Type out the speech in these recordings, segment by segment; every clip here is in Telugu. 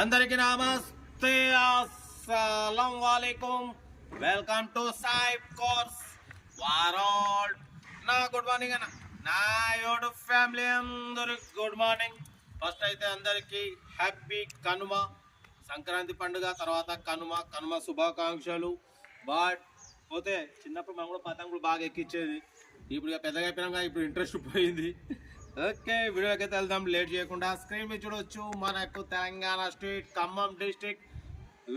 అందరికీ నమస్తే, అస్సలం వాలేకుం. వెల్కమ్ టు సాయిబ్ కోర్స్ వరల్డ్. నా గుడ్ మార్నింగ్ అన్న, నా యోడు ఫ్యామిలీ అందరికి గుడ్ మార్నింగ్. ఫస్ట్ అయితే అందరికీ హ్యాపీ కనుమ, సంక్రాంతి పండుగ తర్వాత కనుమ శుభాకాంక్షలు. బట్ పోతే చిన్నప్పుడు మనం కూడా పతంగులు బాగా ఎక్కించేది. ఇప్పుడు ఇక పెద్దగా అయిపోయినాక ఇప్పుడు ఇంట్రెస్ట్ పోయింది. ఓకే, వీడియోకి అయితే వెళ్దాం లేట్ చేయకుండా. స్క్రీన్ మీద చూడవచ్చు, మనకు Telangana state Khammam district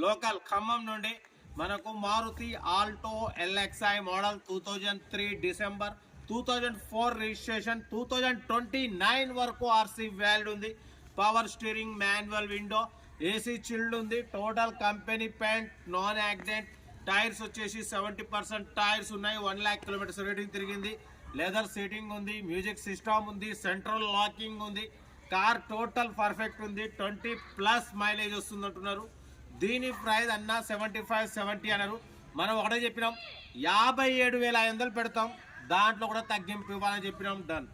local Khammam నుండి మనకు Maruti Alto LXi model 2003 December 2004 registration 2029 వరకు ఆర్సీ వ్యాలిడ్ ఉంది. Power steering, manual window, AC chilled ఉంది. Total company paint, non accident. Tyres వచ్చేసి 70% టైర్స్ ఉన్నాయి. 1 lakh కిలోమీటర్స్ రేటింగ్ తిరిగింది. లెదర్ సీటింగ్ ఉంది, మ్యూజిక్ సిస్టమ్ ఉంది, సెంట్రల్ లాకింగ్ ఉంది. కార్ టోటల్ పర్ఫెక్ట్ ఉంది. 20+ మైలేజ్ వస్తుంది అంటున్నారు. దీని ప్రైస్ అన్న 75-70 అన్నారు. మనం ఒకటే చెప్పినాం 57,500 పెడతాం, దాంట్లో కూడా తగ్గింపు ఇవ్వాలని చెప్పినాం. డన్.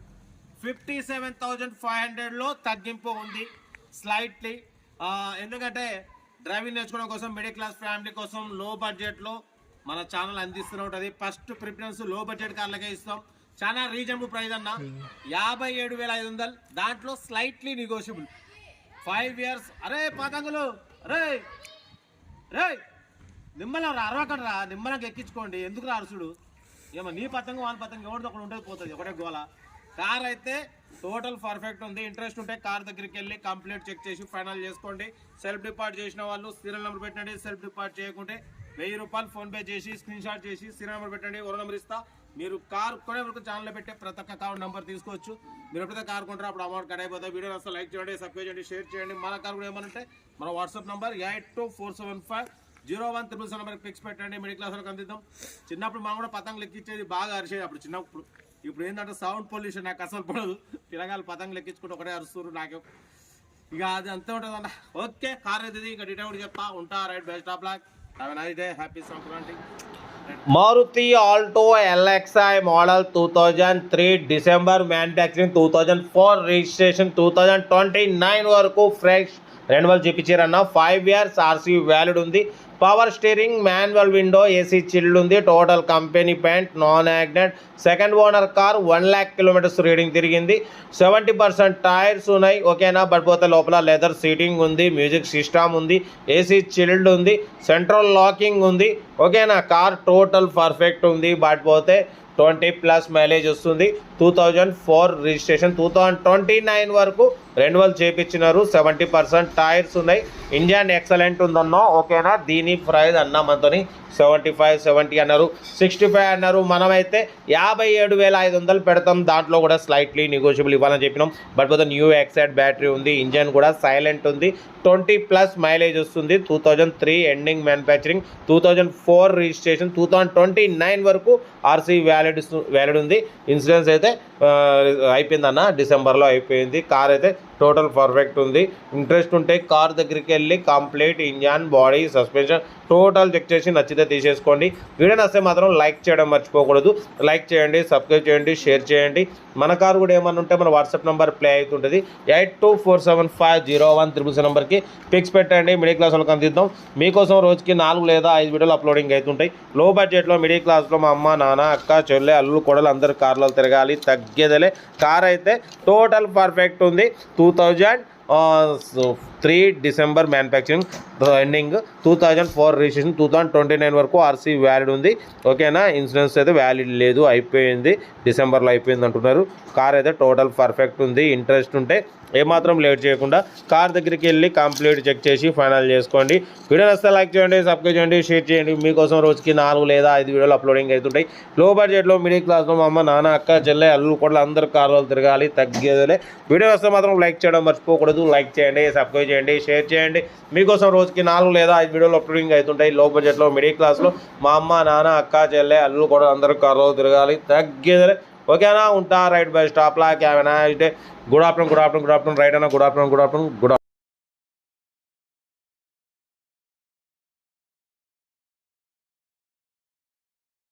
57,500లో తగ్గింపు ఉంది స్లైట్లీ. ఎందుకంటే డ్రైవింగ్ నేర్చుకోవడం కోసం, మిడిల్ క్లాస్ ఫ్యామిలీ కోసం లో బడ్జెట్లో మన ఛానల్ అందిస్తూనే ఉంటుంది. ఫస్ట్ ప్రిఫరెన్స్ లో బడ్జెట్ కార్లకే ఇస్తాం. చాలా రీజనబుల్ ప్రైస్ అన్న 57,500, దాంట్లో స్లైట్లీ నెగోషియబుల్. 5 years. అరే పతంగులు, అరే రే నిమ్మలం అరవకడరా, నిమ్మలంగా ఎక్కించుకోండి. ఎందుకు అరుసుడు? ఏమో నీ పతంగం వాళ్ళ పతంగం ఎవరితో ఒకటి ఉంటుంది, పోతుంది ఒకటే గోల. కార్ అయితే టోటల్ పర్ఫెక్ట్ ఉంది. ఇంట్రెస్ట్ ఉంటే కార్ దగ్గరికి వెళ్ళి కంప్లీట్ చెక్ చేసి ఫైనల్ చేసుకోండి. సెల్ఫ్ డిపార్ట్ చేసిన వాళ్ళు సీరియల్ నెంబర్ పెట్టండి. సెల్ఫ్ డిపార్ట్ చేయకుంటే 1000 రూపాయలు ఫోన్పే చేసి స్క్రీన్ షాట్ చేసి సీరియల్ నెంబర్ పెట్టండి. ఓ నెంబర్ ఇస్తా. మీరు కార్ కొనే వరకు ఛానల్లో పెట్టే ప్రతి ఒక్క అకౌంట్ నెంబర్ తీసుకోవచ్చు. మీరు ఎప్పుడైతే కార్ కొంటారో అప్పుడు అమౌంట్ కట్ అయిపోతుంది. వీడియో అసలు లైక్ చేయండి, సబ్స్క్రైబ్ చేయండి, షేర్ చేయండి. మన కార్ కూడా ఏమనంటే మన వాట్సాప్ నెంబర్ 8247501777 నెంబర్కి పిక్స్ పెట్టండి. మిడిల్ క్లాస్ వరకు అందిద్దాం. చిన్నప్పుడు మనం కూడా పతంగులు ఎక్కించేది, బాగా అరిచేది అప్పుడు చిన్నప్పుడు. ఇప్పుడు ఏంటంటే సౌండ్ పొల్యూషన్ నాకు అసలు పడదు. పిల్లగాలు పతంగులు ఎక్కించుకుంటే ఒకటే అరుస్తారు. నాకు ఇక అది అంతే ఉంటుంది అన్న. ఓకే, కార్ అయితే ఇక డీటెయిల్ కూడా చెప్తా ఉంటా. Right, best of luck, have a nice day, happy Sankranti. Maruti Alto LXi model 2003 December manufacturing, 2004 registration, 2029 వరకు ఫ్రెష్ రెన్యువల్ చేయించారన్న. 5 years ఆర్సీ వ్యాలిడ్ ఉంది. Power steering, manual window, AC chilled ఉంది. Total company paint, non accident. Second owner car. 1 lakh kilometres reading తిరిగింది. 70% టైర్స్ ఉన్నాయి. ఓకేనా? బట్ పోతే లోపల లెదర్ సీటింగ్ ఉంది, మ్యూజిక్ సిస్టమ్ ఉంది, ఏసీ చిల్డ్ ఉంది, సెంట్రల్ లాకింగ్ ఉంది. ఓకేనా? కార్ టోటల్ పర్ఫెక్ట్ ఉంది. బట్ పోతే 20+ మైలేజ్ వస్తుంది. 2004 రిజిస్ట్రేషన్, 2029 వరకు రెన్యువల్ చేయించినారు. 70% టైర్స్ ఉన్నాయి. ఇంజన్ ఎక్సలెంట్ ఉందన్నా. ఓకేనా? దీని ప్రైస్ అన్న మనతోని 75-70 అన్నారు, 65 అన్నారు. మనమైతే 57,500 పెడతాం, దాంట్లో కూడా స్లైట్లీ నెగోషియబుల్ ఇవ్వాలని చెప్పినాం. బట్ పోతే న్యూ ఎక్సైడ్ బ్యాటరీ ఉంది, ఇంజన్ కూడా సైలెంట్ ఉంది. 20+ మైలేజ్ వస్తుంది. 2003 ఎండింగ్ మ్యానుఫ్యాక్చరింగ్, 2004 రిజిస్ట్రేషన్, 2029 వరకు ఆర్సీ వ్యాలిడ్ ఉంది. ఇన్సూరెన్స్ అయితే అయిపోయిందన్న, డిసెంబర్లో అయిపోయింది. కార్ అయితే టోటల్ పర్ఫెక్ట్ ఉంది. ఇంట్రెస్ట్ ఉంటే కార్ దగ్గరికి వెళ్ళి complete engine, body, suspension total check చేసి నచ్చితే తీసేసుకోండి. వీడియో నచ్చితే మాత్రం లైక్ చేయడం మర్చిపోకూడదు. లైక్ చేయండి, సబ్స్క్రైబ్ చేయండి, షేర్ చేయండి. మన కారు కూడా ఏమన్నా ఉంటే మన వాట్సాప్ నెంబర్ ప్లే అవుతుంటుంది. 8247501777 నెంబర్కి పిక్స్ పెట్టండి. మిడిల్ క్లాస్ వాళ్ళకి అందిద్దాం. మీకోసం రోజుకి 4 లేదా 5 వీడియోలు అప్లోడింగ్ అవుతుంటాయి. లో బడ్జెట్లో మిడిల్ క్లాస్లో మా అమ్మ, నాన్న, అక్క, చెల్లె, అల్లు, కొడలు అందరు కార్లో తిరగాలి, తగ్గేదలే. కార్ అయితే టోటల్ పర్ఫెక్ట్ ఉంది. 2003 డిసెంబర్ మ్యానుఫ్యాక్చరింగ్, ఎండింగ్ 2004 రిజిస్ట్రేషన్, 2029 వరకు ఆర్సీ వ్యాలిడ్ ఉంది. ఓకేనా? ఇన్సూరెన్స్ అయితే వ్యాలిడ్ లేదు, అయిపోయింది, డిసెంబర్లో అయిపోయింది అంటున్నారు. కార్ అయితే టోటల్ పర్ఫెక్ట్ ఉంది. ఇంట్రెస్ట్ ఉంటే ఏమాత్రం లేట్ చేయకుండా కార్ దగ్గరికి వెళ్ళి కంప్లీట్ చెక్ చేసి ఫైనల్ చేసుకోండి. వీడియో నచ్చితే లైక్ చేయండి, సబ్స్క్రైబ్ చేయండి, షేర్ చేయండి. మీకోసం రోజుకి 4 లేదా 5 వీడియోలు అప్లోడింగ్ అవుతుంటాయి. లో బడ్జెట్లో మిడిల్ క్లాస్లో మా అమ్మ, నాన్న, అక్క, చెల్లె, అల్లు, కొడలు అందరు కార్లో తిరగాలి, తగ్గేదలే. వీడియో నచ్చితే మాత్రం లైక్ చేయడం మర్చిపోకూడదు. లైక్ చేయండి, సబ్స్క్రైబ్ చేయండి, షేర్ చేయండి. మీకోసం రోజుకి 4 లేదా 5 వీడియోలు అప్లోడింగ్ అవుతుంటాయి. లో బడ్జెట్లో మిడిల్ క్లాస్లో మా అమ్మ, నాన్న, అక్క, చెల్లె, అల్లు, కొడలు అందరు కార్లో తిరగాలి, తగ్గేదలే. ఓకేనా? ఉంటా. రైట్, బై స్టాప్ లా. క్యామెరా గుడ్ ఆఫ్టర్నూన్ రైట్ అన్న. Good afternoon.